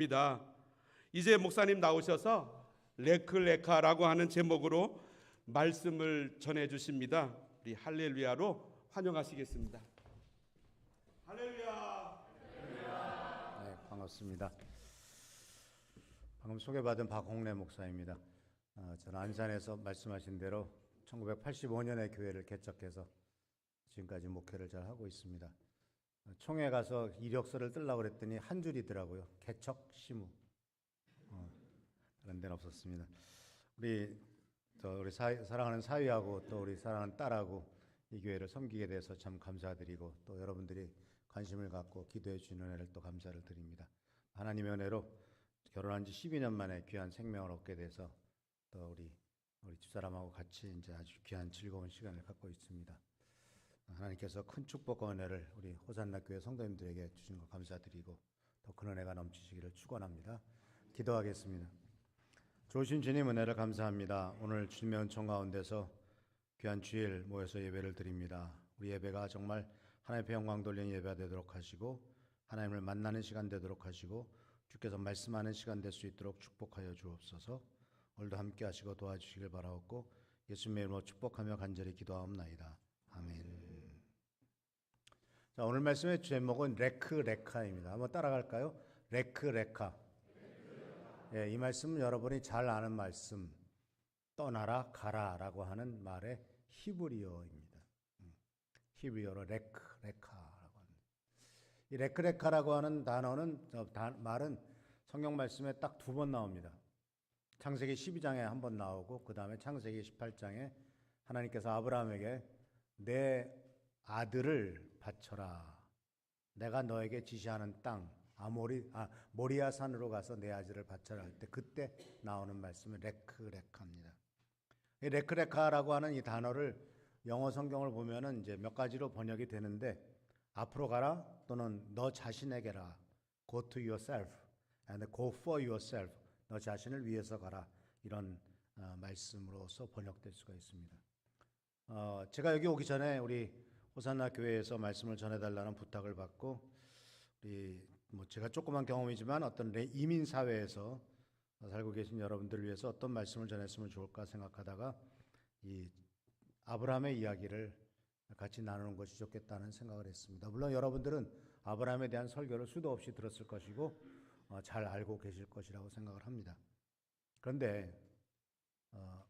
입니다. 이제 목사님 나오셔서 레크레카라고 하는 제목으로 말씀을 전해 주십니다. 우리 할렐루야로 환영하시겠습니다. 할렐루야. 네, 반갑습니다. 방금 소개받은 박홍래 목사입니다. 저는 안산에서 말씀하신 대로 1985년에 교회를 개척해서 지금까지 목회를 잘 하고 있습니다. 총회 가서 이력서를 뜨려고 그랬더니 한 줄이더라고요. 개척 시무. 그런 데는 없었습니다. 우리 사랑하는 사위하고 또 우리 사랑하는 딸하고 이 교회를 섬기게 돼서 참 감사드리고 또 여러분들이 관심을 갖고 기도해 주시는 은혜를 또 감사를 드립니다. 하나님의 은혜로 결혼한 지 12년 만에 귀한 생명을 얻게 돼서 또 우리 집사람하고 같이 이제 아주 귀한 즐거운 시간을 갖고 있습니다. 하나님께서 큰 축복과 은혜를 우리 호산나 교회 성도님들에게 주신 것 감사드리고 더 큰 은혜가 넘치시기를 축원합니다. 기도하겠습니다. 좋으신 주님 은혜를 감사합니다. 오늘 주님의 은총 가운데서 귀한 주일 모여서 예배를 드립니다. 우리 예배가 정말 하나님의 영광 돌리는 예배가 되도록 하시고 하나님을 만나는 시간 되도록 하시고 주께서 말씀하는 시간 될 수 있도록 축복하여 주옵소서. 오늘도 함께 하시고 도와주시길 바라옵고 예수님의 이름으로 축복하며 간절히 기도하옵나이다. 아멘. 자, 오늘 말씀의 제목은 레크레카입니다. 한번 따라갈까요? 레크레카. 이 말씀은 여러분이 잘 아는 말씀, 떠나라 가라라고 하는 말의 히브리어입니다. 히브리어로 레크레카라고 합니다. 이 레크레카라고 하는 말은 성경 말씀에 딱 두 번 나옵니다. 창세기 12장에 한 번 나오고 그 다음에 창세기 18장에 하나님께서 아브라함에게 내 아들을 바쳐라. 내가 너에게 지시하는 땅 모리아 산으로 가서 내 아들을 바쳐라 할 때 그때 나오는 말씀은 레크레카입니다. 이 레크레카라고 하는 이 단어를 영어 성경을 보면은 이제 몇 가지로 번역이 되는데 앞으로 가라 또는 너 자신에게라 go to yourself and go for yourself 너 자신을 위해서 가라 이런 말씀으로서 번역될 수가 있습니다. 제가 여기 오기 전에 우리 호산나 교회에서 말씀을 전해달라는 부탁을 받고 제가 조그만 경험이지만 어떤 이민 사회에서 살고 계신 여러분들을 위해서 어떤 말씀을 전했으면 좋을까 생각하다가 이 아브라함의 이야기를 같이 나누는 것이 좋겠다는 생각을 했습니다. 물론 여러분들은 아브라함에 대한 설교를 수도 없이 들었을 것이고 잘 알고 계실 것이라고 생각을 합니다. 그런데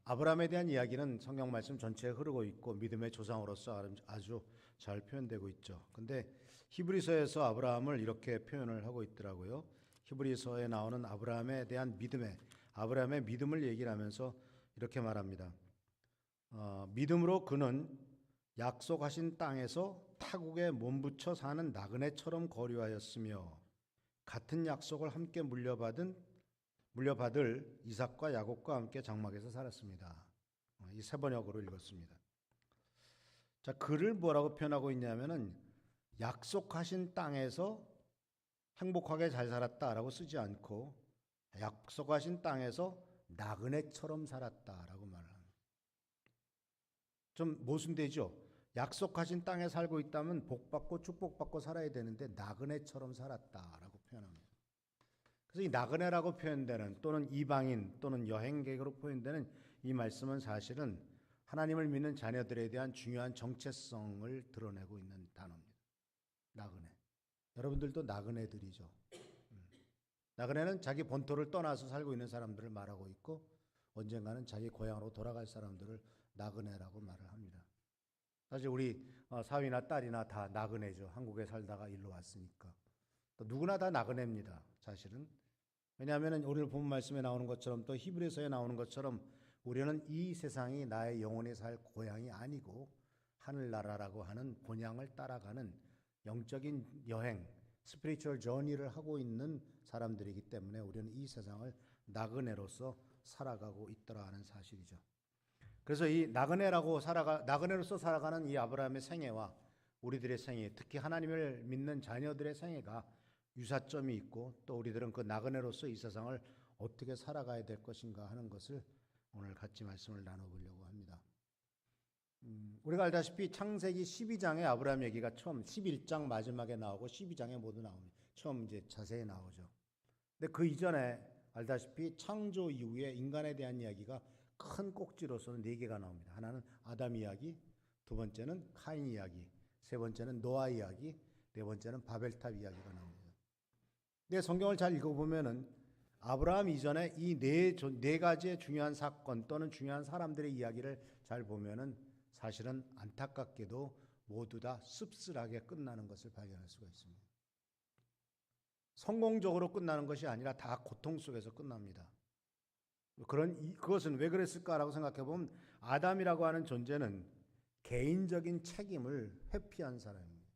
아브라함에 대한 이야기는 성경 말씀 전체에 흐르고 있고 믿음의 조상으로서 아주 잘 표현되고 있죠. 근데 히브리서에서 아브라함을 이렇게 표현을 하고 있더라고요. 히브리서에 나오는 아브라함에 대한 아브라함의 믿음을 얘기를 하면서 이렇게 말합니다. 믿음으로 그는 약속하신 땅에서 타국에 몸붙여 사는 나그네처럼 거류하였으며 같은 약속을 함께 물려받을 이삭과 야곱과 함께 장막에서 살았습니다. 이 세 번역으로 읽었습니다. 자, 그를 뭐라고 표현하고 있냐면은 약속하신 땅에서 행복하게 잘 살았다라고 쓰지 않고 약속하신 땅에서 나그네처럼 살았다라고 말을 합니다. 좀 모순되죠? 약속하신 땅에 살고 있다면 복받고 축복받고 살아야 되는데 나그네처럼 살았다라고 표현합니다. 그래서 이 나그네라고 표현되는 또는 이방인 또는 여행객으로 표현되는 이 말씀은 사실은 하나님을 믿는 자녀들에 대한 중요한 정체성을 드러내고 있는 단어입니다. 나그네. 여러분들도 나그네들이죠. 나그네는 자기 본토를 떠나서 살고 있는 사람들을 말하고 있고 언젠가는 자기 고향으로 돌아갈 사람들을 나그네라고 말을 합니다. 사실 우리 사위나 딸이나 다 나그네죠. 한국에 살다가 일로 왔으니까. 또 누구나 다 나그네입니다. 사실은. 왜냐하면 오늘 본 말씀에 나오는 것처럼 또 히브리서에 나오는 것처럼 우리는 이 세상이 나의 영원히 살 고향이 아니고 하늘나라라고 하는 본향을 따라가는 영적인 여행, 스피리추얼 저니를 하고 있는 사람들이기 때문에 우리는 이 세상을 나그네로서 살아가고 있더라 하는 사실이죠. 그래서 이 나그네로서 살아가는 이 아브라함의 생애와 우리들의 생애, 특히 하나님을 믿는 자녀들의 생애가 유사점이 있고 또 우리들은 그 나그네로서 이 세상을 어떻게 살아가야 될 것인가 하는 것을 오늘 같이 말씀을 나눠보려고 합니다. 우리가 알다시피 창세기 12장에 아브라함 얘기가 처음 11장 마지막에 나오고 12장에 모두 나옵니다. 처음 이제 자세히 나오죠. 근데 그 이전에 알다시피 창조 이후에 인간에 대한 이야기가 큰 꼭지로서는 4개가 나옵니다. 하나는 아담 이야기, 두 번째는 카인 이야기, 세 번째는 노아 이야기, 네 번째는 바벨탑 이야기가 나옵니다. 근데 성경을 잘 읽어보면은 아브라함 이전에 이 네 가지의 중요한 사건 또는 중요한 사람들의 이야기를 잘 보면은 사실은 안타깝게도 모두 다 씁쓸하게 끝나는 것을 발견할 수가 있습니다. 성공적으로 끝나는 것이 아니라 다 고통 속에서 끝납니다. 그것은 왜 그랬을까라고 생각해 보면 아담이라고 하는 존재는 개인적인 책임을 회피한 사람입니다.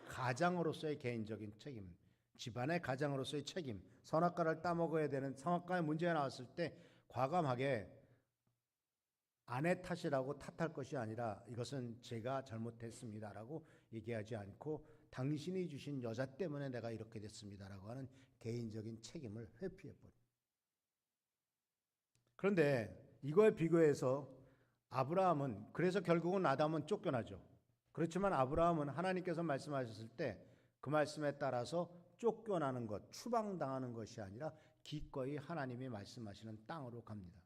가장으로서의 개인적인 책임, 집안의 가장으로서의 책임, 선악과를 따먹어야 되는 선악과의 문제가 나왔을 때 과감하게 아내 탓이라고 탓할 것이 아니라 이것은 제가 잘못했습니다라고 얘기하지 않고 당신이 주신 여자 때문에 내가 이렇게 됐습니다라고 하는 개인적인 책임을 회피해버립니다. 그런데 이거에 비교해서 아브라함은, 그래서 결국은 아담은 쫓겨나죠. 그렇지만 아브라함은 하나님께서 말씀하셨을 때 그 말씀에 따라서 쫓겨나는 것, 추방당하는 것이 아니라 기꺼이 하나님이 말씀하시는 땅으로 갑니다.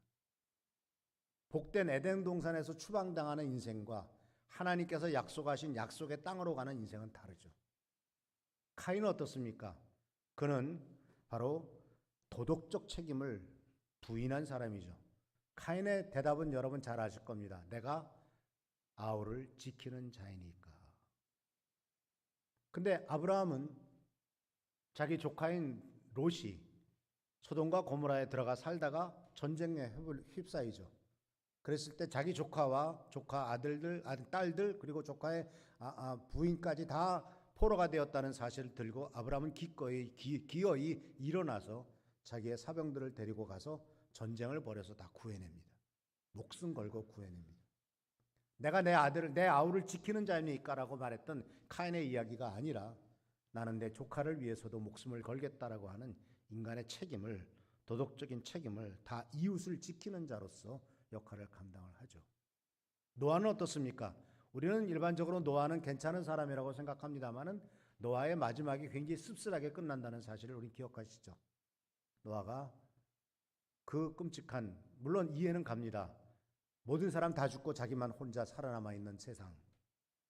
복된 에덴 동산에서 추방당하는 인생과 하나님께서 약속하신 약속의 땅으로 가는 인생은 다르죠. 카인은 어떻습니까? 그는 바로 도덕적 책임을 부인한 사람이죠. 카인의 대답은 여러분 잘 아실 겁니다. 내가 아우를 지키는 자이니까. 근데 아브라함은 자기 조카인 롯이 소돔과 고모라에 들어가 살다가 전쟁에 휩싸이죠. 그랬을 때 자기 조카와 조카 아들들, 딸들, 그리고 조카의 부인까지 다 포로가 되었다는 사실을 들고 아브라함은 기어이 일어나서 자기의 사병들을 데리고 가서 전쟁을 벌여서 다 구해냅니다. 목숨 걸고 구해냅니다. 내가 내 아우를 지키는 자이니까라고 말했던 카인의 이야기가 아니라 나는 내 조카를 위해서도 목숨을 걸겠다라고 하는 인간의 책임을, 도덕적인 책임을 다 이웃을 지키는 자로서 역할을 감당을 하죠. 노아는 어떻습니까? 우리는 일반적으로 노아는 괜찮은 사람이라고 생각합니다만은 노아의 마지막이 굉장히 씁쓸하게 끝난다는 사실을 우리 기억하시죠? 노아가 그 끔찍한, 물론 이해는 갑니다. 모든 사람 다 죽고 자기만 혼자 살아남아 있는 세상,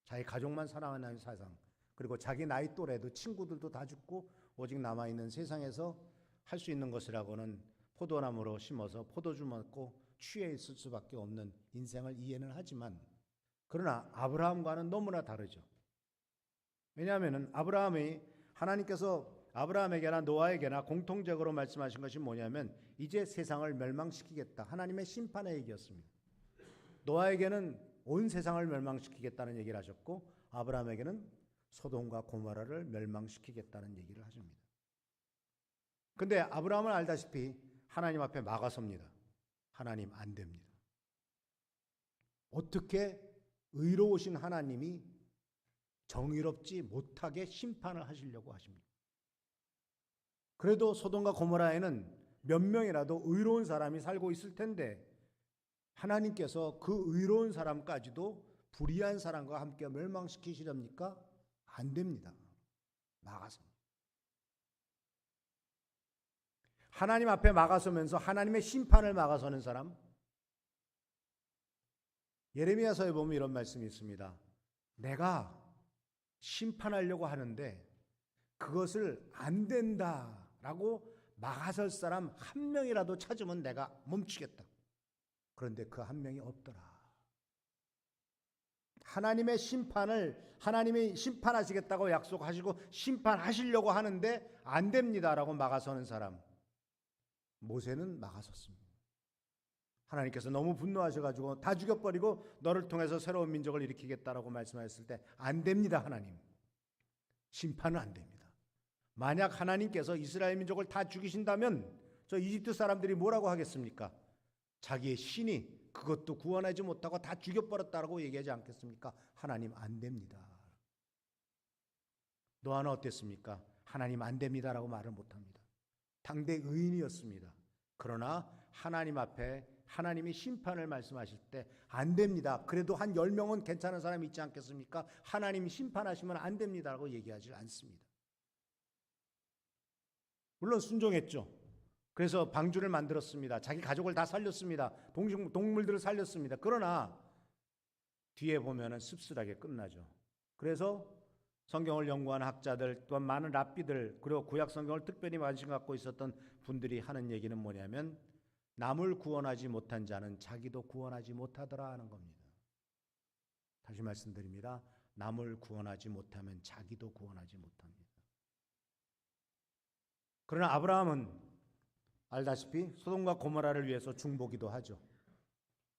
자기 가족만 살아남아 있는 세상, 그리고 자기 나이 또래도 친구들도 다 죽고 오직 남아 있는 세상에서 할 수 있는 것이라고는 포도나무로 심어서 포도주 먹고 취해 있을 수밖에 없는 인생을 이해는 하지만, 그러나 아브라함과는 너무나 다르죠. 왜냐하면 아브라함이, 하나님께서 아브라함에게나 노아에게나 공통적으로 말씀하신 것이 뭐냐면 이제 세상을 멸망시키겠다, 하나님의 심판의 얘기였습니다. 노아에게는 온 세상을 멸망시키겠다는 얘기를 하셨고 아브라함에게는 소돔과 고모라를 멸망시키겠다는 얘기를 하십니다. 근데 아브라함은 알다시피 하나님 앞에 막아섭니다. 하나님 안 됩니다. 어떻게 의로우신 하나님이 정의롭지 못하게 심판을 하시려고 하십니까? 그래도 소돔과 고모라에는 몇 명이라도 의로운 사람이 살고 있을 텐데 하나님께서 그 의로운 사람까지도 불의한 사람과 함께 멸망시키시렵니까? 안 됩니다. 막아섭니다. 하나님 앞에 막아서면서 하나님의 심판을 막아서는 사람, 예레미야서에 보면 이런 말씀이 있습니다. 내가 심판하려고 하는데 그것을 안 된다라고 막아설 사람 한 명이라도 찾으면 내가 멈추겠다. 그런데 그 한 명이 없더라. 하나님의 심판을, 하나님이 심판하시겠다고 약속하시고 심판하시려고 하는데 안 됩니다라고 막아서는 사람, 모세는 막아섰습니다. 하나님께서 너무 분노하셔가지고 다 죽여버리고 너를 통해서 새로운 민족을 일으키겠다라고 말씀하셨을 때 안 됩니다. 하나님 심판은 안 됩니다. 만약 하나님께서 이스라엘 민족을 다 죽이신다면 저 이집트 사람들이 뭐라고 하겠습니까? 자기의 신이 그것도 구원하지 못하고 다 죽여버렸다라고 얘기하지 않겠습니까? 하나님 안 됩니다. 노아는 어땠습니까? 하나님 안 됩니다라고 말을 못합니다. 당대 의인이었습니다. 그러나 하나님 앞에 하나님이 심판을 말씀하실 때 안 됩니다. 그래도 한 10명은 괜찮은 사람이 있지 않겠습니까? 하나님이 심판하시면 안 됩니다라고 얘기하지 않습니다. 물론 순종했죠. 그래서 방주를 만들었습니다. 자기 가족을 다 살렸습니다. 동물들을 살렸습니다. 그러나 뒤에 보면은 씁쓸하게 끝나죠. 그래서 성경을 연구하는 학자들 또한 많은 랍비들 그리고 구약 성경을 특별히 관심 갖고 있었던 분들이 하는 얘기는 뭐냐면 남을 구원하지 못한 자는 자기도 구원하지 못하더라 하는 겁니다. 다시 말씀드립니다. 남을 구원하지 못하면 자기도 구원하지 못합니다. 그러나 아브라함은 알다시피 소돔과 고모라를 위해서 중보기도 하죠.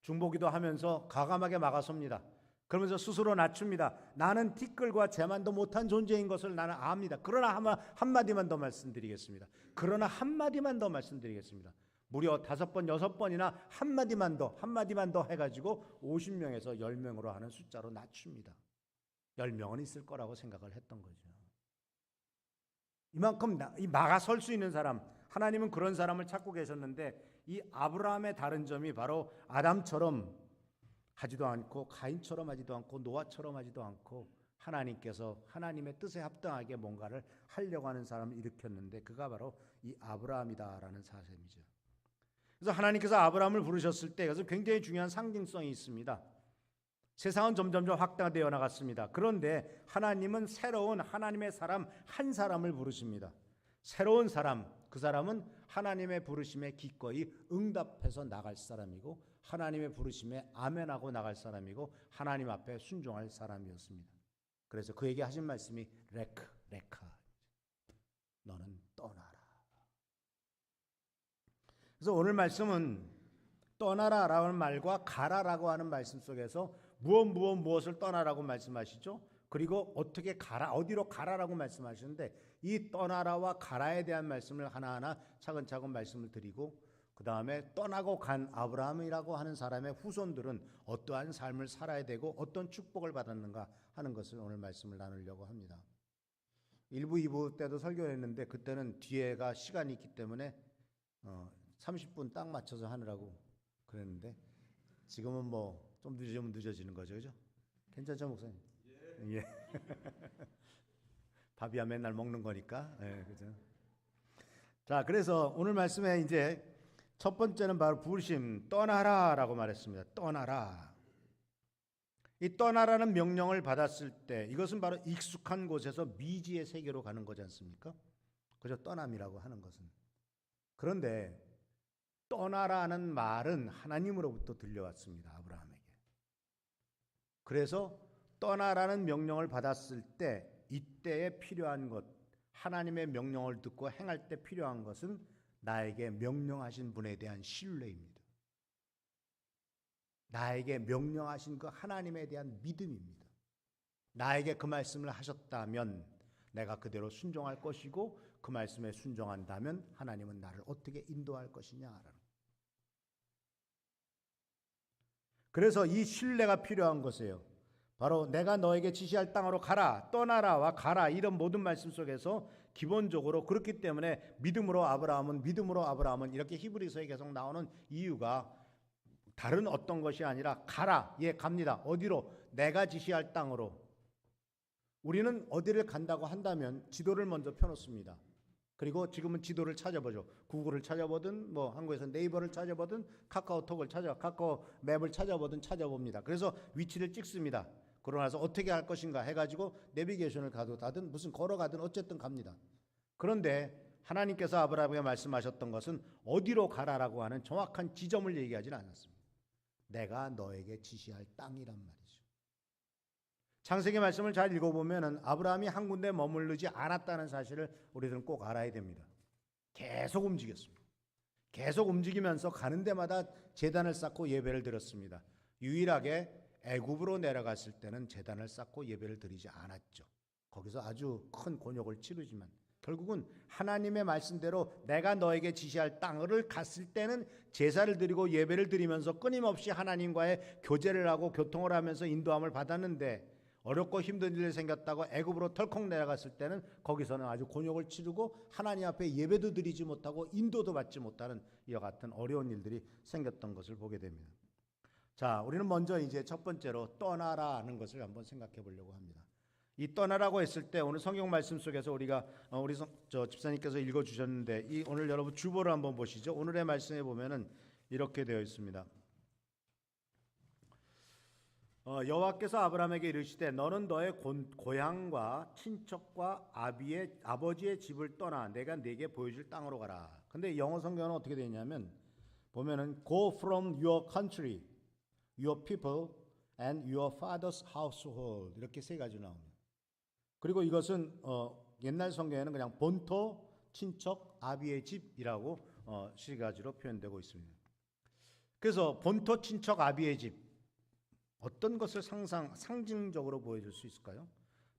중보기도 하면서 과감하게 막아섭니다. 그러면서 스스로 낮춥니다. 나는 티끌과 재만도 못한 존재인 것을 나는 압니다. 그러나 한마디만 더 말씀드리겠습니다. 무려 5번, 6번이나 한마디만 더 해가지고 50명에서 10명으로 하는 숫자로 낮춥니다. 10명은 있을 거라고 생각을 했던 거죠. 이만큼 이 막아설 수 있는 사람, 하나님은 그런 사람을 찾고 계셨는데 이 아브라함의 다른 점이 바로 아담처럼 하지도 않고 가인처럼 하지도 않고 노아처럼 하지도 않고 하나님께서 하나님의 뜻에 합당하게 뭔가를 하려고 하는 사람을 일으켰는데 그가 바로 이 아브라함이다라는 사실이죠. 그래서 하나님께서 아브라함을 부르셨을 때 그래서 굉장히 중요한 상징성이 있습니다. 세상은 점점점 확대되어 나갔습니다. 그런데 하나님은 새로운 하나님의 사람 한 사람을 부르십니다. 새로운 사람, 그 사람은 하나님의 부르심에 기꺼이 응답해서 나갈 사람이고 하나님의 부르심에 아멘하고 나갈 사람이고 하나님 앞에 순종할 사람이었습니다. 그래서 그에게 하신 말씀이 레카 너는 떠나라. 그래서 오늘 말씀은 떠나라라는 말과 가라라고 하는 말씀 속에서 무엇을 떠나라고 말씀하시죠? 그리고 어떻게 가라, 어디로 가라라고 말씀하시는데 이 떠나라와 가라에 대한 말씀을 하나하나 차근차근 말씀을 드리고 그 다음에 떠나고 간 아브라함이라고 하는 사람의 후손들은 어떠한 삶을 살아야 되고 어떤 축복을 받았는가 하는 것을 오늘 말씀을 나누려고 합니다. 1부, 2부 때도 설교를 했는데 그때는 뒤에가 시간이 있기 때문에 30분 딱 맞춰서 하느라고 그랬는데 지금은 뭐 좀 늦으면 늦어지는 거죠, 그죠? 괜찮죠, 목사님? 예. 밥이야 맨날 먹는 거니까, 예, 그죠? 자, 그래서 오늘 말씀에 이제 첫 번째는 바로 부르심, 떠나라라고 말했습니다. 떠나라. 이 떠나라는 명령을 받았을 때 이것은 바로 익숙한 곳에서 미지의 세계로 가는 거지 않습니까? 그죠? 떠남이라고 하는 것은. 그런데 떠나라는 말은 하나님으로부터 들려왔습니다. 아브라함에게. 그래서 떠나라는 명령을 받았을 때 이때에 필요한 것, 하나님의 명령을 듣고 행할 때 필요한 것은 나에게 명령하신 분에 대한 신뢰입니다. 나에게 명령하신 그 하나님에 대한 믿음입니다. 나에게 그 말씀을 하셨다면 내가 그대로 순종할 것이고 그 말씀에 순종한다면 하나님은 나를 어떻게 인도할 것이냐라는. 그래서 이 신뢰가 필요한 것이에요. 바로 내가 너에게 지시할 땅으로 가라, 떠나라와 가라 이런 모든 말씀 속에서 기본적으로 그렇기 때문에 믿음으로 아브라함은 이렇게 히브리서에 계속 나오는 이유가 다른 어떤 것이 아니라 가라, 예 갑니다. 어디로? 내가 지시할 땅으로. 우리는 어디를 간다고 한다면 지도를 먼저 펴놓습니다. 그리고 지금은 지도를 찾아보죠. 구글을 찾아보든 뭐 한국에서 네이버를 찾아보든 카카오 맵을 찾아봅니다. 그래서 위치를 찍습니다. 그러고 나서 어떻게 할 것인가 해가지고 내비게이션을 가든 무슨 걸어가든 어쨌든 갑니다. 그런데 하나님께서 아브라함에게 말씀하셨던 것은 어디로 가라라고 하는 정확한 지점을 얘기하지는 않았습니다. 내가 너에게 지시할 땅이란 말이죠. 창세기 말씀을 잘 읽어보면 아브라함이 한 군데 머무르지 않았다는 사실을 우리들은 꼭 알아야 됩니다. 계속 움직였습니다. 계속 움직이면서 가는 데마다 제단을 쌓고 예배를 드렸습니다. 유일하게 애굽으로 내려갔을 때는 제단을 쌓고 예배를 드리지 않았죠. 거기서 아주 큰 곤욕을 치르지만 결국은 하나님의 말씀대로 내가 너에게 지시할 땅을 갔을 때는 제사를 드리고 예배를 드리면서 끊임없이 하나님과의 교제를 하고 교통을 하면서 인도함을 받았는데 어렵고 힘든 일이 생겼다고 애굽으로 털컥 내려갔을 때는 거기서는 아주 곤욕을 치르고 하나님 앞에 예배도 드리지 못하고 인도도 받지 못하는 이와 같은 어려운 일들이 생겼던 것을 보게 됩니다. 자, 우리는 먼저 이제 첫 번째로 떠나라는 것을 한번 생각해 보려고 합니다. 이 떠나라고 했을 때 오늘 성경 말씀 속에서 우리가 우리 집사님께서 읽어 주셨는데 이 오늘 여러분 주보를 한번 보시죠. 오늘의 말씀에 보면은 이렇게 되어 있습니다. 여호와께서 아브라함에게 이르시되 너는 너의 고향과 친척과 아버지의 집을 떠나 내가 네게 보여줄 땅으로 가라. 근데 영어 성경은 어떻게 되어 있냐면 보면은 go from your country, your people and your father's household 이렇게 세 가지 나옵니다. 그리고 이것은 옛날 성경에는 그냥 본토, 친척, 아비의 집이라고 세 가지로 표현되고 있습니다. 그래서 본토, 친척, 아비의 집 어떤 것을 상징적으로 보여줄 수 있을까요?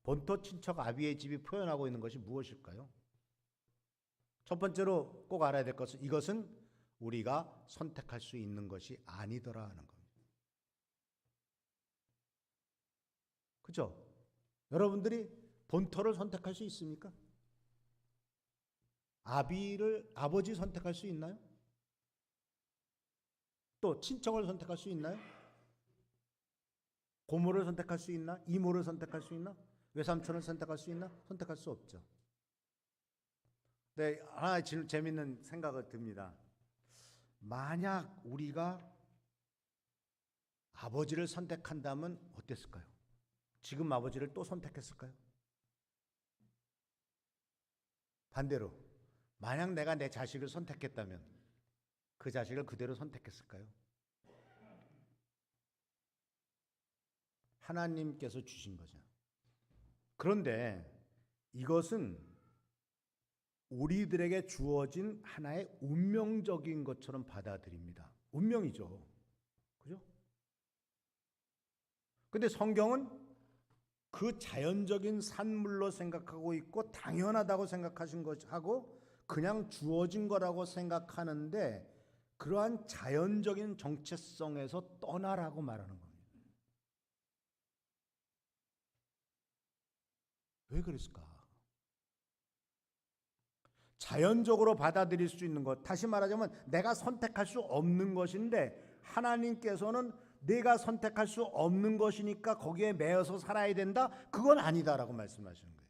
본토, 친척, 아비의 집이 표현하고 있는 것이 무엇일까요? 첫 번째로 꼭 알아야 될 것은 이것은 우리가 선택할 수 있는 것이 아니더라 하는 겁니다. 그죠? 여러분들이 본토를 선택할 수 있습니까? 아버지 선택할 수 있나요? 또 친척을 선택할 수 있나요? 고모를 선택할 수 있나? 이모를 선택할 수 있나? 외삼촌을 선택할 수 있나? 선택할 수 없죠. 네, 하나 재밌는 생각이 듭니다. 만약 우리가 아버지를 선택한다면 어땠을까요? 지금 아버지를 또 선택했을까요? 반대로 만약 내가 내 자식을 선택했다면 그 자식을 그대로 선택했을까요? 하나님께서 주신 거죠. 그런데 이것은 우리들에게 주어진 하나의 운명적인 것처럼 받아들입니다. 운명이죠. 그죠? 근데 성경은 그 자연적인 산물로 생각하고 있고 당연하다고 생각하신 것하고 그냥 주어진 거라고 생각하는데 그러한 자연적인 정체성에서 떠나라고 말하는 겁니다. 왜 그랬을까? 자연적으로 받아들일 수 있는 것, 다시 말하자면 내가 선택할 수 없는 것인데 하나님께서는 내가 선택할 수 없는 것이니까 거기에 매여서 살아야 된다? 그건 아니다라고 말씀하시는 거예요.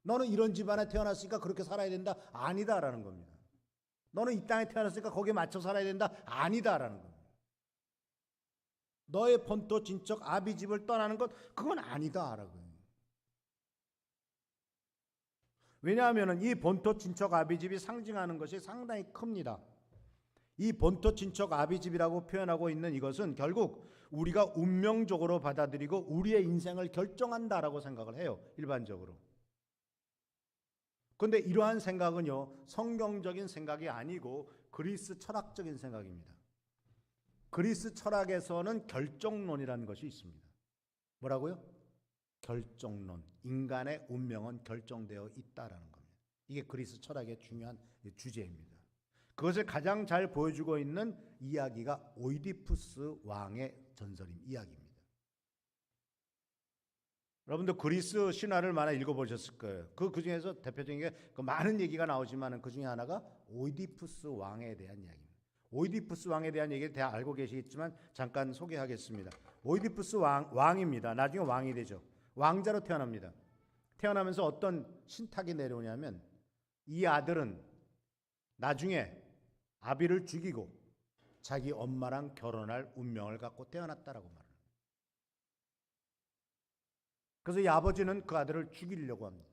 너는 이런 집안에 태어났으니까 그렇게 살아야 된다? 아니다라는 겁니다. 너는 이 땅에 태어났으니까 거기에 맞춰 살아야 된다? 아니다라는 겁니다. 너의 본토 친척 아비 집을 떠나는 것 그건 아니다라고요. 왜냐하면 이 본토 친척 아비 집이 상징하는 것이 상당히 큽니다. 이 본토 친척 아비 집이라고 표현하고 있는 이것은 결국 우리가 운명적으로 받아들이고 우리의 인생을 결정한다라고 생각을 해요. 일반적으로. 그런데 이러한 생각은요, 성경적인 생각이 아니고 그리스 철학적인 생각입니다. 그리스 철학에서는 결정론이라는 것이 있습니다. 뭐라고요? 결정론. 인간의 운명은 결정되어 있다라는 겁니다. 이게 그리스 철학의 중요한 주제입니다. 그것을 가장 잘 보여주고 있는 이야기가 오이디푸스 왕의 이야기입니다. 여러분들 그리스 신화를 많이 읽어보셨을 거예요. 그 중에서 대표적인 게 많은 얘기가 나오지만 그 중에 하나가 오이디푸스 왕에 대한 이야기입니다. 오이디푸스 왕에 대한 얘기를 다 알고 계시겠지만 잠깐 소개하겠습니다. 오이디푸스 왕입니다. 나중에 왕이 되죠. 왕자로 태어납니다. 태어나면서 어떤 신탁이 내려오냐면 이 아들은 나중에 아비를 죽이고 자기 엄마랑 결혼할 운명을 갖고 태어났다라고 말합니다. 그래서 이 아버지는 그 아들을 죽이려고 합니다.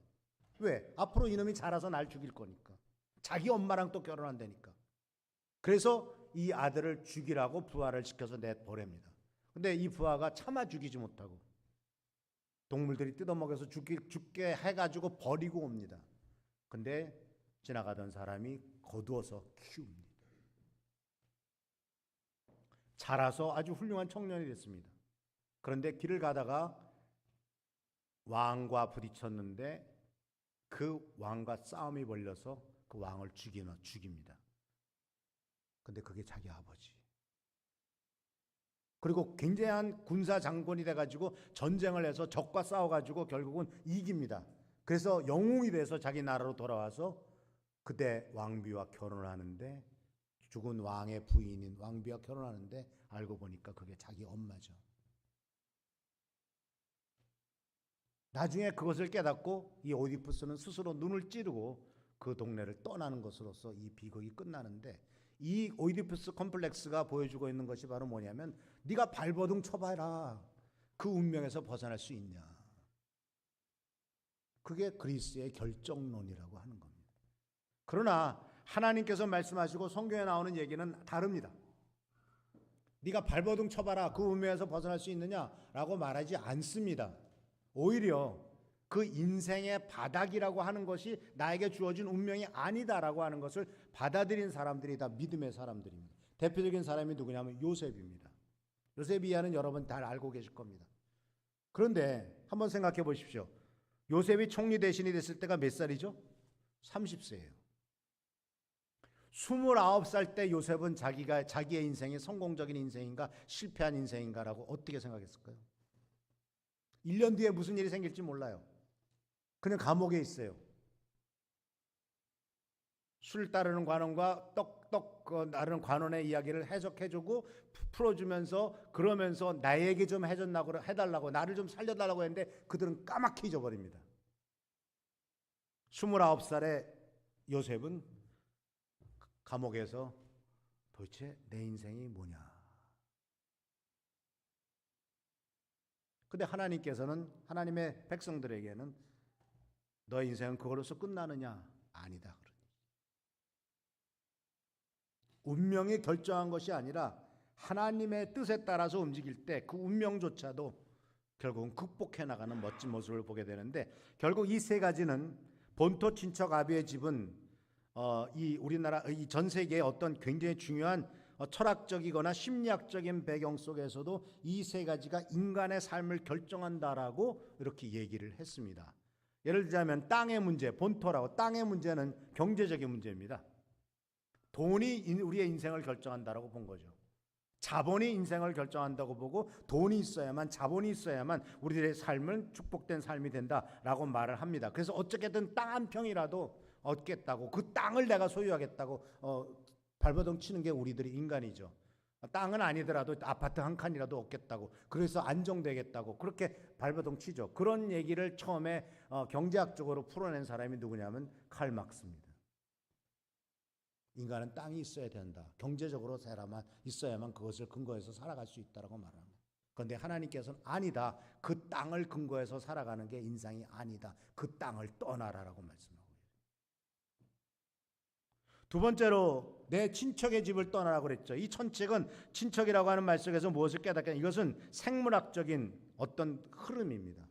왜? 앞으로 이놈이 자라서 날 죽일 거니까. 자기 엄마랑 또 결혼한다니까. 그래서 이 아들을 죽이라고 부하를 시켜서 내보냅니다. 근데 이 부하가 차마 죽이지 못하고 동물들이 뜯어먹여서 죽게 해가지고 버리고 옵니다. 근데 지나가던 사람이 거두어서 키웁니다. 자라서 아주 훌륭한 청년이 됐습니다. 그런데 길을 가다가 왕과 부딪혔는데 그 왕과 싸움이 벌려서 그 왕을 죽입니다. 근데 그게 자기 아버지. 그리고 굉장한 군사 장군이 돼가지고 전쟁을 해서 적과 싸워가지고 결국은 이깁니다. 그래서 영웅이 돼서 자기 나라로 돌아와서 그때 왕비와 결혼을 하는데 죽은 왕의 부인인 왕비와 결혼하는데 알고 보니까 그게 자기 엄마죠. 나중에 그것을 깨닫고 이 오이디푸스는 스스로 눈을 찌르고 그 동네를 떠나는 것으로서 이 비극이 끝나는데, 이 오이디푸스 컴플렉스가 보여주고 있는 것이 바로 뭐냐면, 네가 발버둥 쳐봐라. 그 운명에서 벗어날 수 있냐. 그게 그리스의 결정론이라고 하는 겁니다. 그러나 하나님께서 말씀하시고 성경에 나오는 얘기는 다릅니다. 네가 발버둥 쳐봐라. 그 운명에서 벗어날 수 있느냐라고 말하지 않습니다. 오히려 그 인생의 바닥이라고 하는 것이 나에게 주어진 운명이 아니다라고 하는 것을 받아들인 사람들이 다 믿음의 사람들입니다. 대표적인 사람이 누구냐면 요셉입니다. 요셉이야는 여러분 다 알고 계실 겁니다. 그런데 한번 생각해 보십시오. 요셉이 총리 대신이 됐을 때가 몇 살이죠? 30세예요. 29살 때 요셉은 자기의 인생이 성공적인 인생인가 실패한 인생인가라고 어떻게 생각했을까요? 1년 뒤에 무슨 일이 생길지 몰라요. 그냥 감옥에 있어요. 술 따르는 관원과 떡 나르는 관원의 이야기를 해석해주고 풀어주면서, 그러면서 나에게 좀 해달라고, 나를 좀 살려달라고 했는데 그들은 까맣게 잊어버립니다. 29살의 요셉은 감옥에서 도대체 내 인생이 뭐냐. 근데 하나님께서는, 하나님의 백성들에게는 너의 인생은 그걸로서 끝나느냐? 아니다. 운명이 결정한 것이 아니라 하나님의 뜻에 따라서 움직일 때 그 운명조차도 결국은 극복해 나가는 멋진 모습을 보게 되는데, 결국 이 세 가지는 본토 친척 아비의 집은 이 우리나라, 이 전 세계의 어떤 굉장히 중요한 철학적이거나 심리학적인 배경 속에서도 이 세 가지가 인간의 삶을 결정한다라고 이렇게 얘기를 했습니다. 예를 들자면 땅의 문제, 본토라고, 땅의 문제는 경제적인 문제입니다. 돈이 우리의 인생을 결정한다라고 본 거죠. 자본이 인생을 결정한다고 보고, 돈이 있어야만, 자본이 있어야만 우리들의 삶은 축복된 삶이 된다라고 말을 합니다. 그래서 어떻게든 땅 한 평이라도 얻겠다고, 그 땅을 내가 소유하겠다고 발버둥 치는 게 우리들이 인간이죠. 땅은 아니더라도 아파트 한 칸이라도 얻겠다고, 그래서 안정되겠다고 그렇게 발버둥 치죠. 그런 얘기를 처음에 경제학적으로 풀어낸 사람이 누구냐면 칼 막스입니다. 인간은 땅이 있어야 된다. 경제적으로 있어야만 그것을 근거해서 살아갈 수 있다라고 말합니다. 그런데 하나님께서는 아니다. 그 땅을 근거해서 살아가는 게 인생이 아니다. 그 땅을 떠나라라고 말씀하고 있습니다. 두 번째로 내 친척의 집을 떠나라고 그랬죠. 이 친척이라고 하는 말 속에서 무엇을 깨닫게, 이것은 생물학적인 어떤 흐름입니다.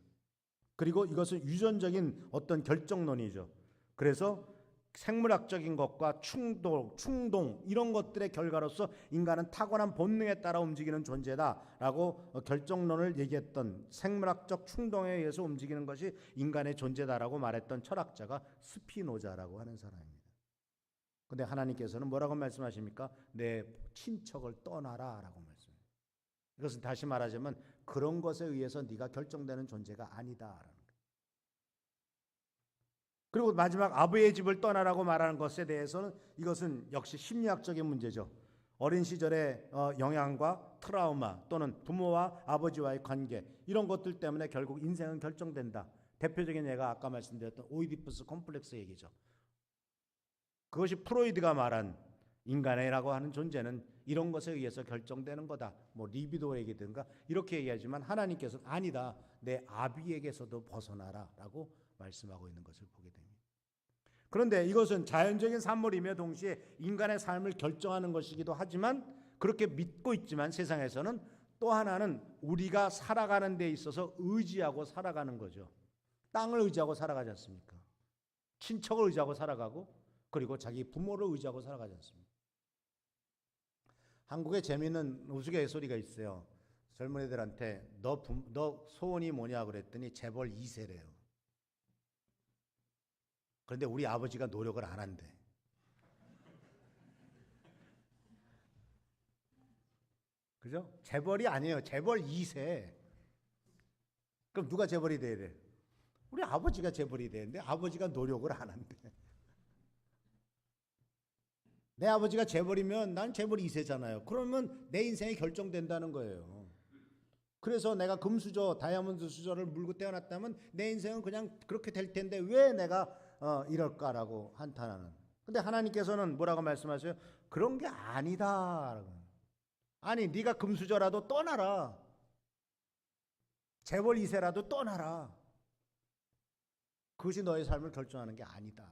그리고 이것은 유전적인 어떤 결정론이죠. 그래서 생물학적인 것과 충동 이런 것들의 결과로서 인간은 타고난 본능에 따라 움직이는 존재다라고 결정론을 얘기했던, 생물학적 충동에 의해서 움직이는 것이 인간의 존재다라고 말했던 철학자가 스피노자라고 하는 사람입니다. 근데 하나님께서는 뭐라고 말씀하십니까? 내 친척을 떠나라라고 말씀합니다. 이것은 다시 말하자면 그런 것에 의해서 네가 결정되는 존재가 아니다라는 거예요. 그리고 마지막 아버지의 집을 떠나라고 말하는 것에 대해서는 이것은 역시 심리학적인 문제죠. 어린 시절의 영향과 트라우마 또는 부모와 아버지와의 관계, 이런 것들 때문에 결국 인생은 결정된다. 대표적인 예가 아까 말씀드렸던 오이디푸스 컴플렉스 얘기죠. 그것이 프로이드가 말한 인간이라고 하는 존재는 이런 것에 의해서 결정되는 거다. 뭐 리비도 얘기든가 이렇게 얘기하지만 하나님께서는 아니다. 내 아비에게서도 벗어나라라고 말씀하고 있는 것을 보게 됩니다. 그런데 이것은 자연적인 산물이며 동시에 인간의 삶을 결정하는 것이기도 하지만, 그렇게 믿고 있지만 세상에서는 또 하나는 우리가 살아가는 데 있어서 의지하고 살아가는 거죠. 땅을 의지하고 살아가지 않습니까? 친척을 의지하고 살아가고, 그리고 자기 부모를 의지하고 살아가지 않습니까? 한국에 재미있는 우스갯소리가 있어요. 젊은이들한테 너 소원이 뭐냐 그랬더니 재벌 2세래요. 그런데 우리 아버지가 노력을 안 한대. 그죠? 재벌이 아니에요. 재벌 2세. 그럼 누가 재벌이 돼야 돼? 우리 아버지가 재벌이 되는데 아버지가 노력을 안 한대. 내 아버지가 재벌이면 난 재벌 2세잖아요. 그러면 내 인생이 결정된다는 거예요. 그래서 내가 금수저, 다이아몬드 수저를 물고 태어났다면 내 인생은 그냥 그렇게 될 텐데 왜 내가 이럴까라고 한탄하는. 근데 하나님께서는 뭐라고 말씀하세요? 그런 게 아니다. 아니, 네가 금수저라도 떠나라. 재벌 2세라도 떠나라. 그것이 너의 삶을 결정하는 게 아니다.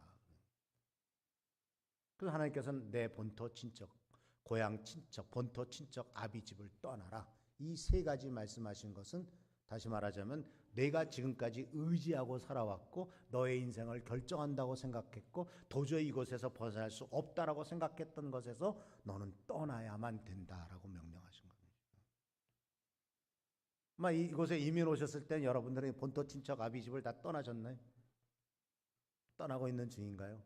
그래서 하나님께서는 내 본토 친척, 고향 친척, 본토 친척, 아비 집을 떠나라. 이 세 가지 말씀하신 것은 다시 말하자면 내가 지금까지 의지하고 살아왔고 너의 인생을 결정한다고 생각했고 도저히 이곳에서 벗어날 수 없다라고 생각했던 것에서 너는 떠나야만 된다라고 명령하신 겁니다. 아마 이곳에 이민 오셨을 때 여러분들의 본토 친척 아비 집을 다 떠나셨나요? 떠나고 있는 중인가요?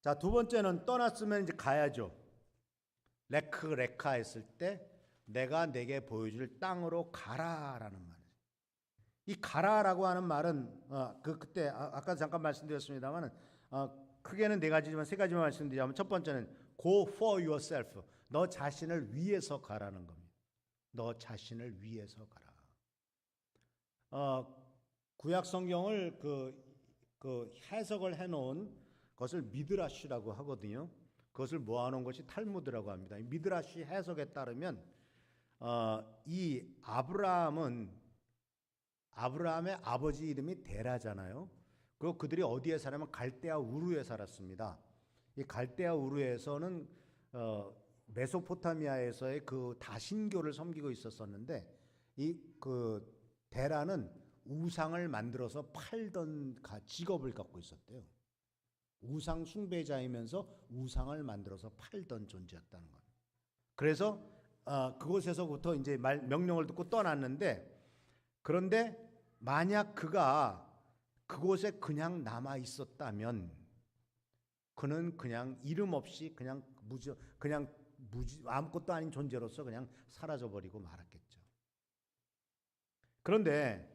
자, 두 번째는 떠났으면 이제 가야죠. 레카 했을 때 내가 내게 보여줄 땅으로 가라라는 말이에요. 이 가라라고 하는 말은 그때 아까 잠깐 말씀드렸습니다만 크게는 네 가지지만 세 가지만 말씀드리자면 첫 번째는 go for yourself. 너 자신을 위해서 가라는 겁니다. 너 자신을 위해서 가라. 구약 성경을 그 해석을 해놓은 것을 미드라시라고 하거든요. 그것을 모아놓은 것이 탈무드라고 합니다. 미드라시 해석에 따르면 이 아브라함의 아버지 이름이 데라잖아요. 그리고 그들이 어디에 살았냐면 갈대아 우르에 살았습니다. 이 갈대아 우르에서는 메소포타미아에서의 그 다신교를 섬기고 있었었는데 이 그 데라는 우상을 만들어서 팔던 직업을 갖고 있었대요. 우상 숭배자이면서 우상을 만들어서 팔던 존재였다는 거예요. 그래서 그곳에서부터 이제 명령을 듣고 떠났는데, 그런데 만약 그가 그곳에 그냥 남아 있었다면 그는 그냥 이름 없이 그냥 아무것도 아닌 존재로서 그냥 사라져 버리고 말았겠죠. 그런데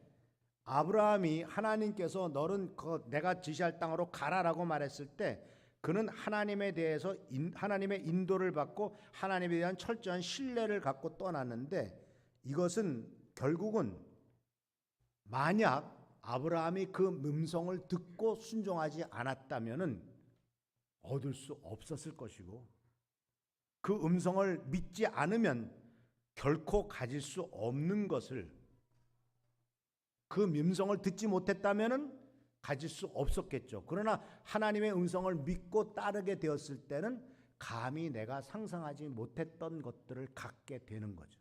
아브라함이 하나님께서 너는 내가 지시할 땅으로 가라라고 말했을 때 그는 하나님에 대해서 하나님의 인도를 받고 하나님에 대한 철저한 신뢰를 갖고 떠났는데, 이것은 결국은 만약 아브라함이 그 음성을 듣고 순종하지 않았다면은 얻을 수 없었을 것이고, 그 음성을 믿지 않으면 결코 가질 수 없는 것을, 그 음성을 듣지 못했다면은 가질 수 없었겠죠. 그러나 하나님의 음성을 믿고 따르게 되었을 때는 감히 내가 상상하지 못했던 것들을 갖게 되는 거죠.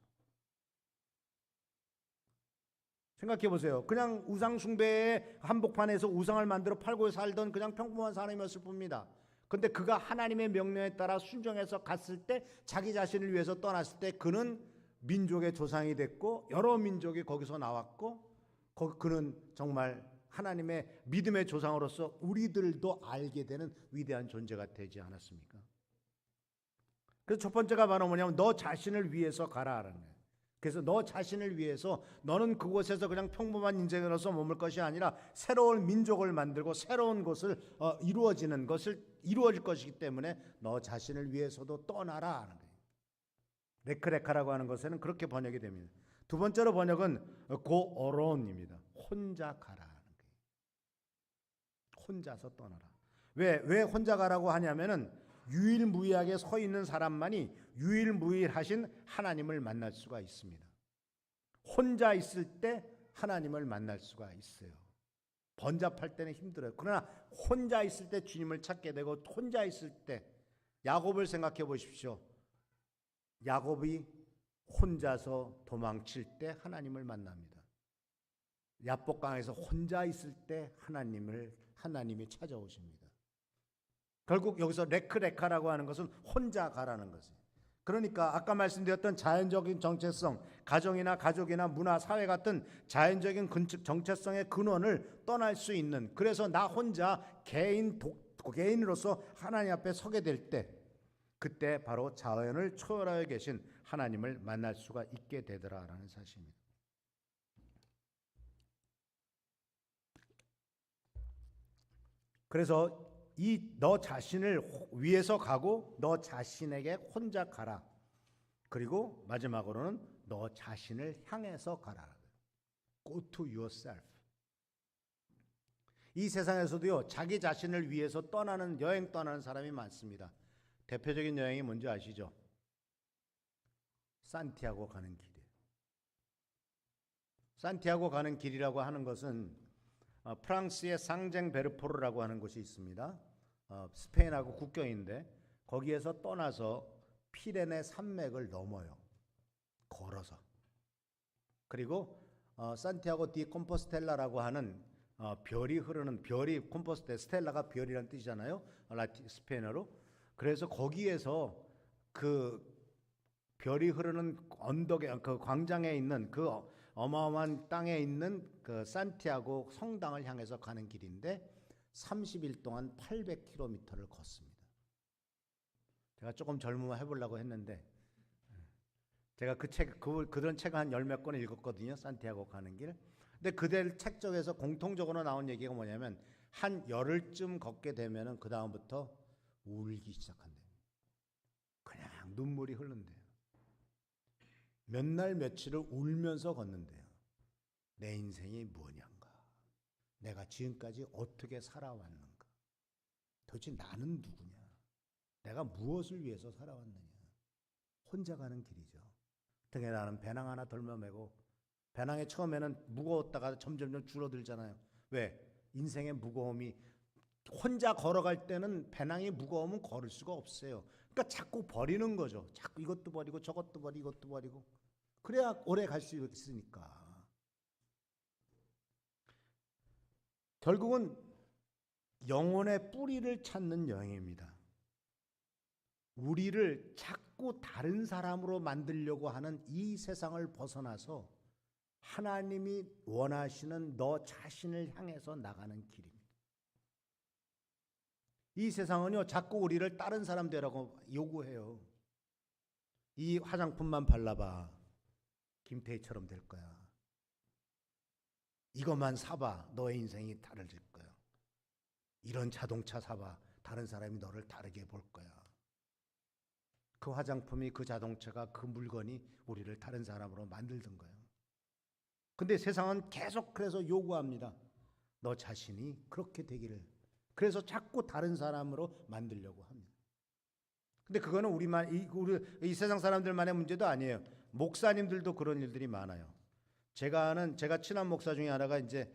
생각해 보세요. 그냥 우상 숭배의 한복판에서 우상을 만들어 팔고 살던 그냥 평범한 사람이었을 뿐입니다. 근데 그가 하나님의 명령에 따라 순종해서 갔을 때, 자기 자신을 위해서 떠났을 때 그는 민족의 조상이 됐고 여러 민족이 거기서 나왔고, 그는 정말 하나님의 믿음의 조상으로서 우리들도 알게 되는 위대한 존재가 되지 않았습니까? 그래서 첫 번째가 바로 뭐냐면 너 자신을 위해서 가라라는 거예요. 그래서 너 자신을 위해서 너는 그곳에서 그냥 평범한 인생으로서 머물 것이 아니라 새로운 민족을 만들고 새로운 것을 이루어질 것이기 때문에 너 자신을 위해서도 떠나라 하는 거예요. 레크레카라고 하는 것에는 그렇게 번역이 됩니다. 두 번째로 번역은 go alone입니다. 혼자 가라. 혼자서 떠나라. 왜 혼자 가라고 하냐면은 유일무이하게 서 있는 사람만이 유일무이하신 하나님을 만날 수가 있습니다. 혼자 있을 때 하나님을 만날 수가 있어요. 번잡할 때는 힘들어요. 그러나 혼자 있을 때 주님을 찾게 되고, 혼자 있을 때 야곱을 생각해 보십시오. 야곱이 혼자서 도망칠 때 하나님을 만납니다. 야복강에서 혼자 있을 때 하나님이 찾아오십니다. 결국 여기서 레크레카라고 하는 것은 혼자 가라는 것이에요. 그러니까 아까 말씀드렸던 자연적인 정체성, 가정이나 가족이나 문화, 사회 같은 자연적인 정체성의 근원을 떠날 수 있는, 그래서 나 혼자 개인으로서 하나님 앞에 서게 될 때, 그때 바로 자연을 초월하여 계신 하나님을 만날 수가 있게 되더라라는 사실입니다. 그래서 너 자신을 위해서 가고 너 자신에게 혼자 가라. 그리고 마지막으로는 너 자신을 향해서 가라. Go to yourself. 이 세상에서도요, 자기 자신을 위해서 여행 떠나는 사람이 많습니다. 대표적인 여행이 뭔지 아시죠? 산티아고 가는 길이에요. 산티아고 가는 길이라고 하는 것은 프랑스의 상쟁베르포르라고 하는 곳이 있습니다. 스페인하고 국경인데 거기에서 떠나서 피레네 산맥을 넘어요. 걸어서. 그리고 산티아고 디 콤포스텔라라고 하는 별이 흐르는, 별이 콤포스테, 스텔라가 별이라는 뜻이잖아요. 스페인어로. 그래서 거기에서 그 별이 흐르는 언덕에, 그 광장에 있는 그 어마어마한 땅에 있는 그 산티아고 성당을 향해서 가는 길인데 30일 동안 800km를 걷습니다. 제가 조금 젊으면 해보려고 했는데 제가 그런 책을 한 10몇 권 읽었거든요. 산티아고 가는 길. 근데 그들 책 쪽에서 공통적으로 나온 얘기가 뭐냐면 한 열흘쯤 걷게 되면은 그 다음부터 울기 시작한대요. 그냥 눈물이 흐른대요. 몇 날 며칠을 울면서 걷는데요. 내 인생이 뭐냐인가? 내가 지금까지 어떻게 살아왔는가? 도대체 나는 누구냐? 내가 무엇을 위해서 살아왔느냐? 혼자 가는 길이죠. 등에 나는 배낭 하나 덜며매고, 배낭에 처음에는 무거웠다가 점점 줄어들잖아요. 왜? 인생의 무거움이, 혼자 걸어갈 때는 배낭이 무거우면 걸을 수가 없어요. 그러니까 자꾸 버리는 거죠. 자꾸 이것도 버리고 저것도 버리고 이것도 버리고. 그래야 오래 갈 수 있으니까. 결국은 영혼의 뿌리를 찾는 여행입니다. 우리를 자꾸 다른 사람으로 만들려고 하는 이 세상을 벗어나서 하나님이 원하시는 너 자신을 향해서 나가는 길입니다. 이 세상은요, 자꾸 우리를 다른 사람 되라고 요구해요. 이 화장품만 발라봐. 김태희처럼 될 거야. 이것만 사봐. 너의 인생이 달라질 거야. 이런 자동차 사봐. 다른 사람이 너를 다르게 볼 거야. 그 화장품이, 그 자동차가, 그 물건이 우리를 다른 사람으로 만들던 거예요. 근데 세상은 계속 그래서 요구합니다. 너 자신이 그렇게 되기를. 그래서 자꾸 다른 사람으로 만들려고 합니다. 근데 그거는 우리 이 세상 사람들만의 문제도 아니에요. 목사님들도 그런 일들이 많아요. 제가 친한 목사 중에 하나가 이제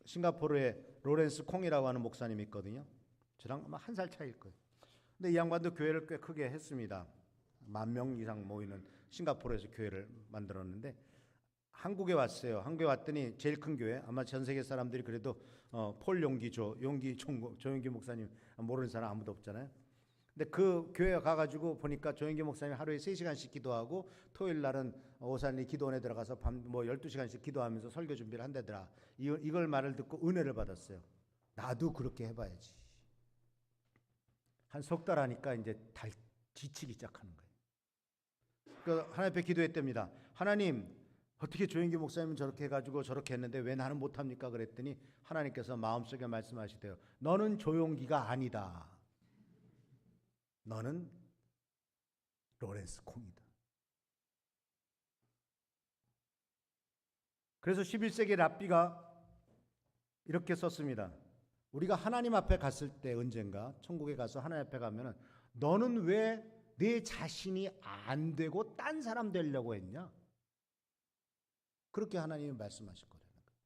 싱가포르의 로렌스 콩이라고 하는 목사님이 있거든요. 저랑 아마 한 살 차이일 거예요. 근데 이 양반도 교회를 꽤 크게 했습니다. 10,000명 이상 모이는 싱가포르에서 교회를 만들었는데 한국에 왔어요. 한국에 왔더니 제일 큰 교회, 아마 전 세계 사람들이 그래도 폴 조용기 목사님 모르는 사람 아무도 없잖아요. 근데 그 교회 가가지고 보니까 조용기 목사님이 하루에 3시간씩 기도하고 토요일 날은 오산리 기도원에 들어가서 밤 12시간씩 기도하면서 설교 준비를 한다더라. 이걸 말을 듣고 은혜를 받았어요. 나도 그렇게 해봐야지. 한 석 달 하니까 이제 지치기 시작하는 거예요. 그러니까 하나님 앞에 기도했답니다. 하나님, 어떻게 조용기 목사님은 저렇게 해가지고 저렇게 했는데 왜 나는 못합니까? 그랬더니 하나님께서 마음속에 말씀하시대요. 너는 조용기가 아니다. 너는 로렌스 콩이다. 그래서 11세기 랍비가 이렇게 썼습니다. 우리가 하나님 앞에 갔을 때 언젠가 천국에 가서 하나님 앞에 가면은 너는 왜 내 자신이 안 되고 딴 사람 되려고 했냐? 그렇게 하나님이 말씀하실 거라는 거예요.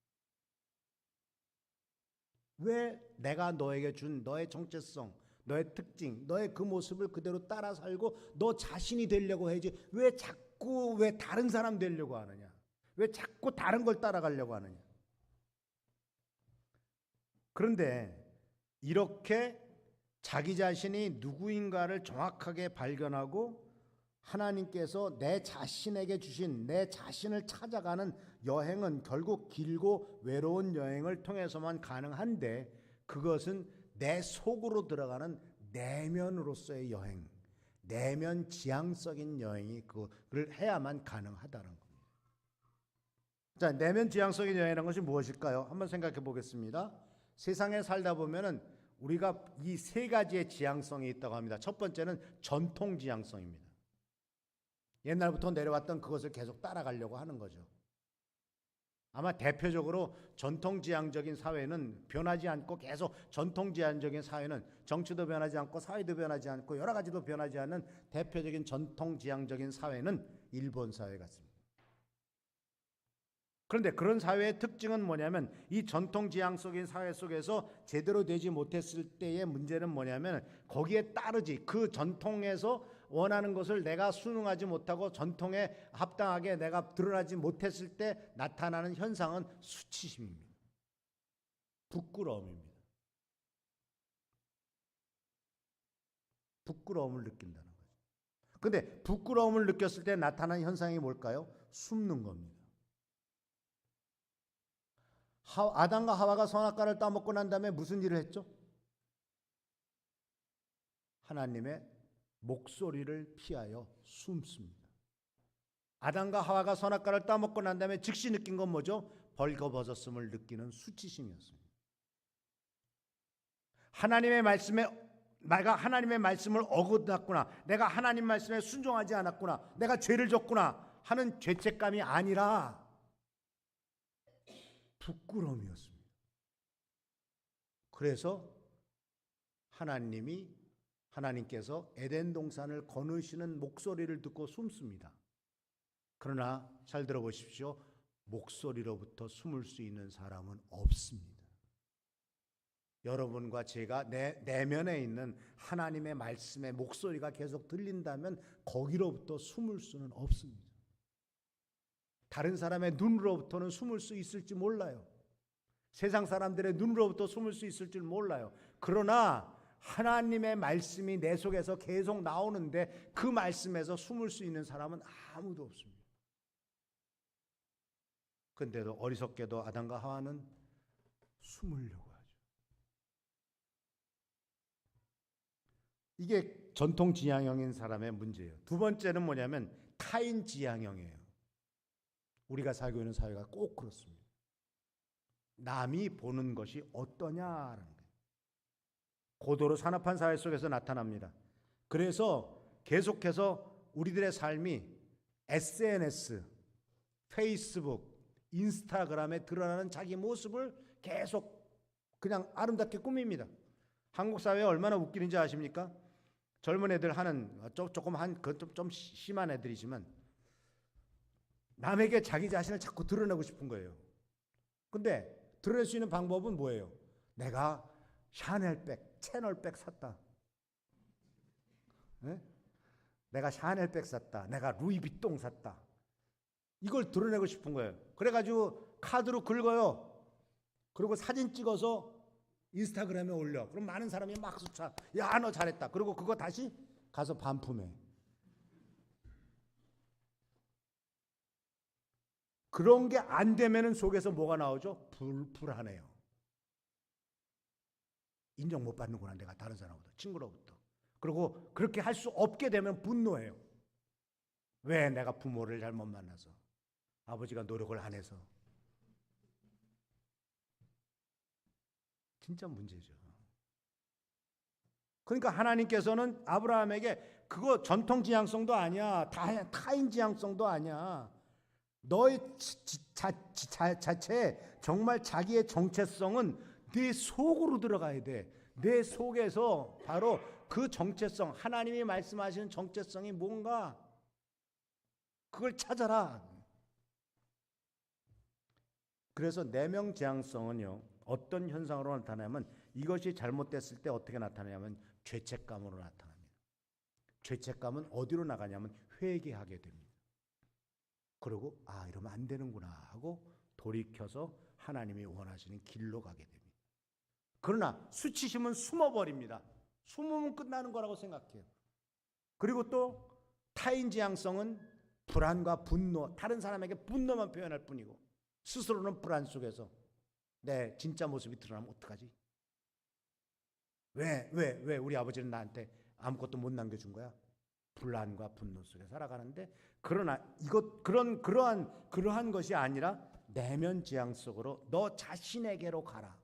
왜 내가 너에게 준 너의 정체성, 너의 특징, 너의 그 모습을 그대로 따라 살고 너 자신이 되려고 해야지 왜 다른 사람 되려고 하느냐? 왜 자꾸 다른 걸 따라가려고 하느냐? 그런데 이렇게 자기 자신이 누구인가를 정확하게 발견하고 하나님께서 내 자신에게 주신 내 자신을 찾아가는 여행은 결국 길고 외로운 여행을 통해서만 가능한데 그것은 내 속으로 들어가는 내면으로서의 여행, 내면 지향적인 여행이 그걸 해야만 가능하다는 겁니다. 자, 내면 지향적인 여행이라는 것이 무엇일까요? 한번 생각해 보겠습니다. 세상에 살다 보면은 우리가 이 세 가지의 지향성이 있다고 합니다. 첫 번째는 전통 지향성입니다. 옛날부터 내려왔던 그것을 계속 따라가려고 하는 거죠. 아마 대표적으로 전통지향적인 사회는 변하지 않고 계속 전통지향적인 사회는 정치도 변하지 않고 사회도 변하지 않고 여러 가지도 변하지 않는 대표적인 전통지향적인 사회는 일본 사회 같습니다. 그런데 그런 사회의 특징은 뭐냐면 이 전통지향적인 사회 속에서 제대로 되지 못했을 때의 문제는 뭐냐면 거기에 따르지 그 전통에서 원하는 것을 내가 순응하지 못하고 전통에 합당하게 내가 드러나지 못했을 때 나타나는 현상은 수치심입니다. 부끄러움입니다. 부끄러움을 느낀다는 거죠. 근데 부끄러움을 느꼈을 때 나타나는 현상이 뭘까요? 숨는 겁니다. 아담과 하와가 선악과를 따먹고 난 다음에 무슨 일을 했죠? 하나님의 목소리를 피하여 숨습니다. 아담과 하와가 선악과를 따먹고 난 다음에 즉시 느낀 건 뭐죠? 벌거벗었음을 느끼는 수치심이었습니다. 하나님의 말씀에 내가 하나님의 말씀을 어긋났구나, 내가 하나님 말씀에 순종하지 않았구나, 내가 죄를 졌구나 하는 죄책감이 아니라 부끄러움이었습니다. 그래서 하나님께서 에덴 동산을 거느시는 목소리를 듣고 숨습니다. 그러나 잘 들어보십시오. 목소리로부터 숨을 수 있는 사람은 없습니다. 여러분과 제가 내 내면에 있는 하나님의 말씀의 목소리가 계속 들린다면 거기로부터 숨을 수는 없습니다. 다른 사람의 눈으로부터는 숨을 수 있을지 몰라요. 세상 사람들의 눈으로부터 숨을 수 있을지 몰라요. 그러나 하나님의 말씀이 내 속에서 계속 나오는데 그 말씀에서 숨을 수 있는 사람은 아무도 없습니다. 근데도 어리석게도 아담과 하와는 숨으려고 하죠. 이게 전통 지향형인 사람의 문제예요. 두 번째는 뭐냐면 타인 지향형이에요. 우리가 살고 있는 사회가 꼭 그렇습니다. 남이 보는 것이 어떠냐라는 거예요. 고도로 산업한 사회 속에서 나타납니다. 그래서 계속해서 우리들의 삶이 SNS, 페이스북, 인스타그램에 드러나는 자기 모습을 계속 그냥 아름답게 꾸밉니다. 한국 사회가 얼마나 웃기는지 아십니까? 젊은 애들 하는 조금 좀 심한 애들이지만 남에게 자기 자신을 자꾸 드러내고 싶은 거예요. 근데 드러낼 수 있는 방법은 뭐예요? 내가 샤넬백, 채널백 샀다. 네? 내가 샤넬백 샀다. 내가 루이비통 샀다. 이걸 드러내고 싶은 거예요. 그래가지고 카드로 긁어요. 그리고 사진 찍어서 인스타그램에 올려. 그럼 많은 사람이 막 숫자. 야, 너 잘했다. 그리고 그거 다시 가서 반품해. 그런 게 안 되면은 속에서 뭐가 나오죠? 불안해요. 인정 못 받는구나, 내가 다른 사람보다, 친구로부터. 그리고 그렇게 할 수 없게 되면 분노해요. 왜 내가 부모를 잘못 만나서, 아버지가 노력을 안 해서. 진짜 문제죠. 그러니까 하나님께서는 아브라함에게 그거 전통 지향성도 아니야, 타인 지향성도 아니야. 너의 자체 정말 자기의 정체성은 네 속으로 들어가야 돼. 내 속에서 바로 그 정체성, 하나님이 말씀하시는 정체성이 뭔가 그걸 찾아라. 그래서 내면 지향성은요, 어떤 현상으로 나타나냐면 이것이 잘못됐을 때 어떻게 나타나냐면 죄책감으로 나타납니다. 죄책감은 어디로 나가냐면 회개하게 됩니다. 그리고 이러면 안 되는구나 하고 돌이켜서 하나님이 원하시는 길로 가게 됩니다. 그러나 수치심은 숨어버립니다. 숨으면 끝나는 거라고 생각해요. 그리고 또 타인 지향성은 불안과 분노, 다른 사람에게 분노만 표현할 뿐이고 스스로는 불안 속에서 내 진짜 모습이 드러나면 어떡하지? 왜 우리 아버지는 나한테 아무것도 못 남겨준 거야? 불안과 분노 속에 살아가는데, 그러나 그러한 것이 아니라 내면 지향 속으로 너 자신에게로 가라.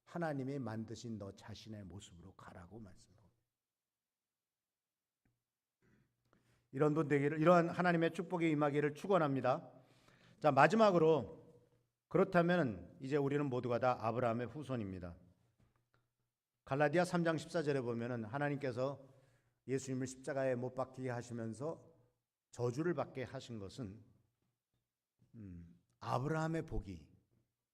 하나님이 만드신 너 자신의 모습으로 가라고 말씀합니다. 이런 분 되기를, 이러한 하나님의 축복이 임하기를 축원합니다. 자, 마지막으로 그렇다면 이제 우리는 모두가 다 아브라함의 후손입니다. 갈라디아 3장 14절에 보면은 하나님께서 예수님을 십자가에 못 박히게 하시면서 저주를 받게 하신 것은 아브라함의 복이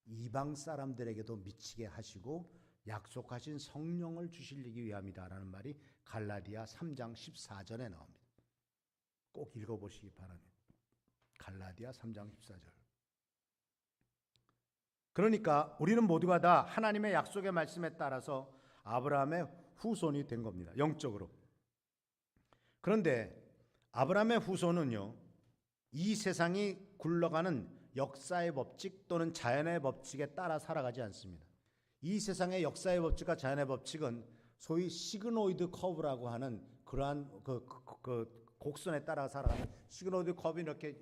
이방 사람들에게도 미치게 하시고 약속하신 성령을 주시기 위함이다라는 말이 갈라디아 3장 14절에 나옵니다. 꼭 읽어보시기 바랍니다. 갈라디아 3장 14절. 그러니까 우리는 모두가 다 하나님의 약속의 말씀에 따라서 아브라함의 후손이 된 겁니다. 영적으로. 그런데 아브라함의 후손은요, 이 세상이 굴러가는 역사의 법칙 또는 자연의 법칙에 따라 살아가지 않습니다. 이 세상의 역사의 법칙과 자연의 법칙은 소위 시그노이드 커브라고 하는 그러한 곡선에 따라 살아가는 시그노이드 커브는 이렇게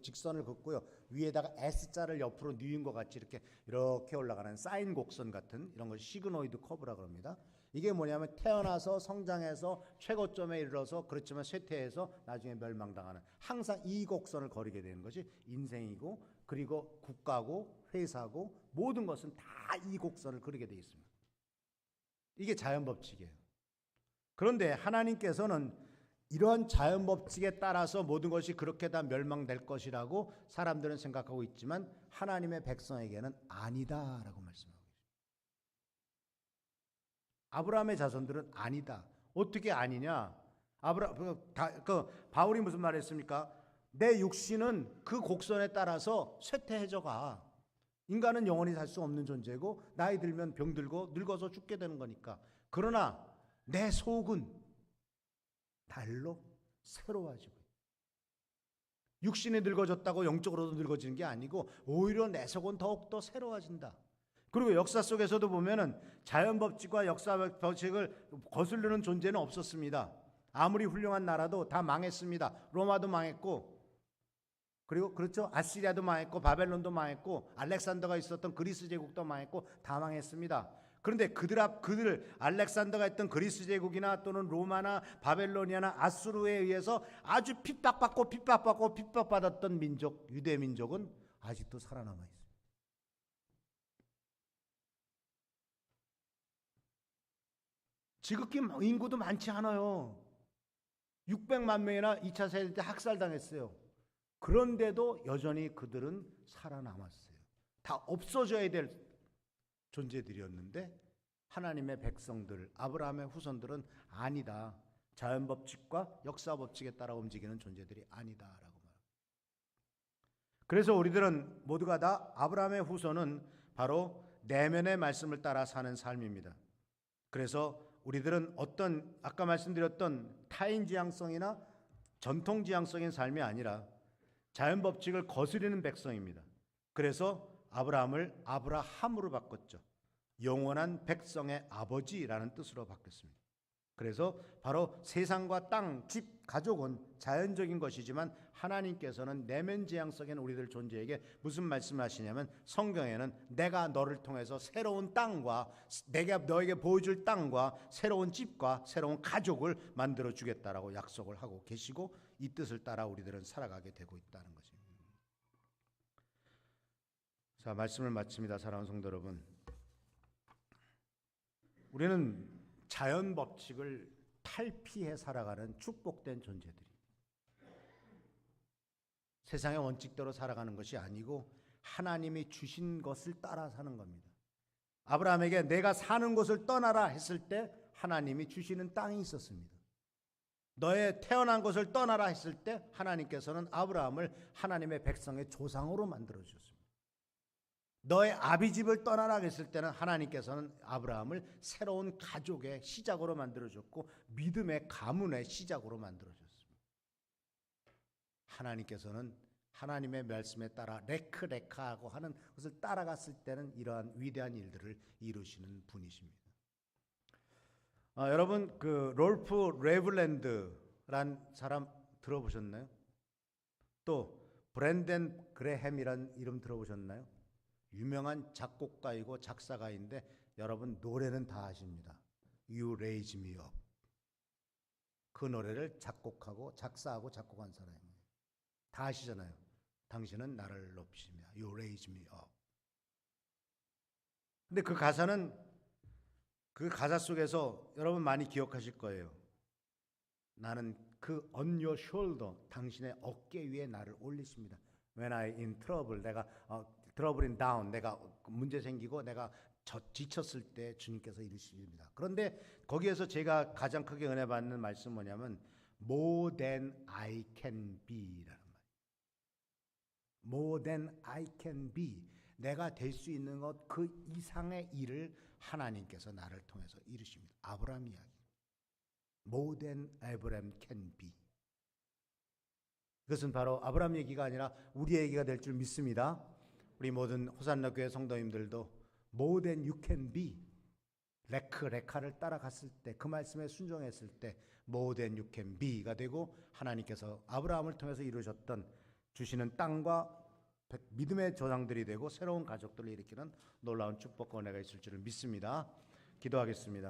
직선을 긋고요, 위에다가 S자를 옆으로 뉘은 것 같이 이렇게 올라가는 사인 곡선 같은 이런 것이 시그노이드 커브라고 합니다. 이게 뭐냐면 태어나서 성장해서 최고점에 이르러서 그렇지만 쇠퇴해서 나중에 멸망당하는, 항상 이 곡선을 거리게 되는 것이 인생이고, 그리고 국가고 회사고 모든 것은 다 이 곡선을 그리게 되어 있습니다. 이게 자연 법칙이에요. 그런데 하나님께서는 이러한 자연 법칙에 따라서 모든 것이 그렇게 다 멸망될 것이라고 사람들은 생각하고 있지만 하나님의 백성에게는 아니다라고 말씀하고 있습니다. 아브라함의 자손들은 아니다. 어떻게 아니냐? 바울이 무슨 말했습니까? 내 육신은 그 곡선에 따라서 쇠퇴해져 가. 인간은 영원히 살 수 없는 존재고 나이 들면 병들고 늙어서 죽게 되는 거니까. 그러나 내 속은 달로 새로워지고, 육신이 늙어졌다고 영적으로도 늙어지는 게 아니고 오히려 내 속은 더욱더 새로워진다. 그리고 역사 속에서도 보면은 자연 법칙과 역사 법칙을 거스르는 존재는 없었습니다. 아무리 훌륭한 나라도 다 망했습니다. 로마도 망했고, 그리고 그렇죠, 아시리아도 망했고, 바벨론도 망했고, 알렉산더가 있었던 그리스 제국도 망했고, 다 망했습니다. 그런데 그들 알렉산더가 있던 그리스 제국이나 또는 로마나 바벨로니아나 아수르에 의해서 아주 핍박받았던 민족, 유대 민족은 아직도 살아남아 있습니다. 지극히 인구도 많지 않아요. 600만 명이나 2차 세계 때 학살당했어요. 그런데도 여전히 그들은 살아남았어요. 다 없어져야 될 존재들이었는데 하나님의 백성들, 아브라함의 후손들은 아니다. 자연 법칙과 역사 법칙에 따라 움직이는 존재들이 아니다라고 말합니다. 그래서 우리들은 모두가 다 아브라함의 후손은 바로 내면의 말씀을 따라 사는 삶입니다. 그래서 우리들은 어떤 아까 말씀드렸던 타인지향성이나 전통지향성인 삶이 아니라 자연 법칙을 거스르는 백성입니다. 그래서 아브라함을 아브라함으로 바꿨죠. 영원한 백성의 아버지라는 뜻으로 바뀌었습니다. 그래서 바로 세상과 땅, 집, 가족은 자연적인 것이지만 하나님께서는 내면지향적인 우리들 존재에게 무슨 말씀을 하시냐면 성경에는 내가 너를 통해서 새로운 땅과 내가 너에게 보여줄 땅과 새로운 집과 새로운 가족을 만들어 주겠다라고 약속을 하고 계시고 이 뜻을 따라 우리들은 살아가게 되고 있다는 것입니다. 자, 말씀을 마칩니다. 사랑하는 성도 여러분, 우리는 자연 법칙을 탈피해 살아가는 축복된 존재들이, 세상의 원칙대로 살아가는 것이 아니고 하나님이 주신 것을 따라 사는 겁니다. 아브라함에게 내가 사는 곳을 떠나라 했을 때 하나님이 주시는 땅이 있었습니다. 너의 태어난 곳을 떠나라 했을 때 하나님께서는 아브라함을 하나님의 백성의 조상으로 만들어 주셨습니다. 너의 아비집을 떠나라 했을 때는 하나님께서는 아브라함을 새로운 가족의 시작으로 만들어줬고 믿음의 가문의 시작으로 만들어줬습니다. 하나님께서는 하나님의 말씀에 따라 레크레카하고 하는 것을 따라갔을 때는 이러한 위대한 일들을 이루시는 분이십니다. 여러분 그 롤프 레블랜드란 사람 들어보셨나요? 또 브랜든 그레햄이란 이름 들어보셨나요? 유명한 작곡가이고 작사가인데 여러분 노래는 다 아십니다. You Raise Me Up. 그 노래를 작곡하고 작사하고 작곡한 사람이에요. 다 아시잖아요. 당신은 나를 높이시며 You raise me up. 근데 그 가사는 그 가사 속에서 여러분 많이 기억하실 거예요. 나는 그 on your shoulder 당신의 어깨 위에 나를 올리십니다. When I in trouble 내가 trouble in down 내가 문제 생기고 내가 지쳤을 때 주님께서 이루십니다. 그런데 거기에서 제가 가장 크게 은혜 받는 말씀은 뭐냐면 more than I can be라는 말. more than I can be 내가 될 수 있는 것 그 이상의 일을 하나님께서 나를 통해서 이루십니다. 아브라함 이야기. more than Abraham can be. 이것은 바로 아브라함 얘기가 아니라 우리 얘기가 될 줄 믿습니다. 우리 모든 호산나 교회 성도님들도 more than you can be. 레카를 따라갔을 때 그 말씀에 순종했을 때 more than you can be가 되고 하나님께서 아브라함을 통해서 이루셨던 주시는 땅과 믿음의 조상들이 되고 새로운 가족들을 일으키는 놀라운 축복과 은혜가 있을 줄을 믿습니다. 기도하겠습니다.